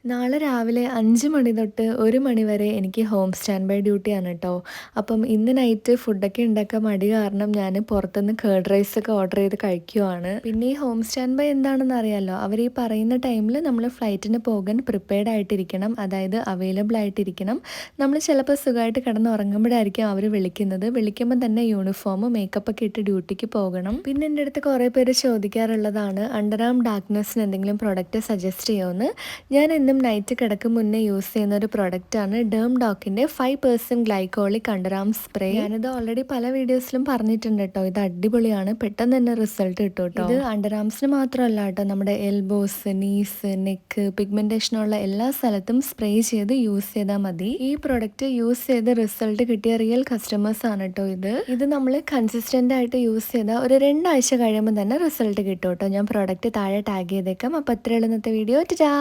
നാളെ രാവിലെ 5 മണി തൊട്ട് 1 മണി വരെ എനിക്ക് ഹോം സ്റ്റാൻഡ് ബൈ ഡ്യൂട്ടിയാണ് കേട്ടോ. അപ്പം ഇന്ന് നൈറ്റ് ഫുഡൊക്കെ ഉണ്ടാക്കാൻ മടി കാരണം ഞാൻ പുറത്തുനിന്ന് കേർഡ് റൈസൊക്കെ ഓർഡർ ചെയ്ത് കഴിക്കുവാണ്. പിന്നെ ഈ ഹോം സ്റ്റാൻഡ് ബൈ എന്താണെന്ന് അറിയാമല്ലോ. അവർ ഈ പറയുന്ന ടൈമിൽ നമ്മൾ ഫ്ലൈറ്റിന് പോകാൻ പ്രിപ്പയർഡ് ആയിട്ടിരിക്കണം, അതായത് അവൈലബിൾ ആയിട്ടിരിക്കണം. നമ്മൾ ചിലപ്പോൾ സുഖമായിട്ട് കിടന്ന് ഉറങ്ങുമ്പോഴായിരിക്കും അവർ വിളിക്കുന്നത്. വിളിക്കുമ്പോൾ തന്നെ യൂണിഫോം മേക്കപ്പ് ഒക്കെ ഇട്ട് ഡ്യൂട്ടിക്ക് പോകണം. പിന്നെ എൻ്റെ അടുത്ത് കുറേ പേര് ചോദിക്കാറുള്ളതാണ് അണ്ടർ ആം ഡാർക്ക്നെസ്സിന് എന്തെങ്കിലും പ്രൊഡക്റ്റ് സജസ്റ്റ് ചെയ്യുമെന്ന്. ഞാൻ എന്നും നൈറ്റ് കിടക്കും മുന്നേ യൂസ് ചെയ്യുന്ന ഒരു പ്രൊഡക്റ്റാണ് ഡേം ഡോക്കിൻ്റെ 5% ഗ്ലൈക്കോളിക് അണ്ടർ ആം സ്പ്രേ. ഞാനിത് ഓൾറെഡി പല വീഡിയോസിലും പറഞ്ഞിട്ടുണ്ട് കേട്ടോ. ഇത് അടിപൊളിയാണ്, പെട്ടെന്ന് തന്നെ റിസൾട്ട് കിട്ടും കേട്ടോ. ഇത് അണ്ടർ ആംസിന് മാത്രമല്ല കേട്ടോ, നമ്മുടെ എൽബോസ്, നീസ്, നെക്ക്, പിഗ്മെന്റേഷനുള്ള എല്ലാ സ്ഥലത്തും സ്പ്രേ ചെയ്ത് യൂസ് ചെയ്താൽ മതി. ഈ പ്രൊഡക്റ്റ് യൂസ് ചെയ്ത് റിസൾട്ട് കിട്ടിയ റിയൽ കസ്റ്റമേഴ്സ് ആണ് കേട്ടോ ഇത് നമ്മൾ കൺസിസ്റ്റന്റ് ആയിട്ട് യൂസ് ചെയ്താൽ ഒരു 2 ആഴ്ച കഴിയുമ്പോൾ തന്നെ റിസൾട്ട് കിട്ടും കേട്ടോ. ഞാൻ പ്രൊഡക്റ്റ് താഴെ ടാഗ് ചെയ്തേക്കാം. അപ്പോൾ അത്രയുള്ള ഇന്നത്തെ വീഡിയോ. ടാ.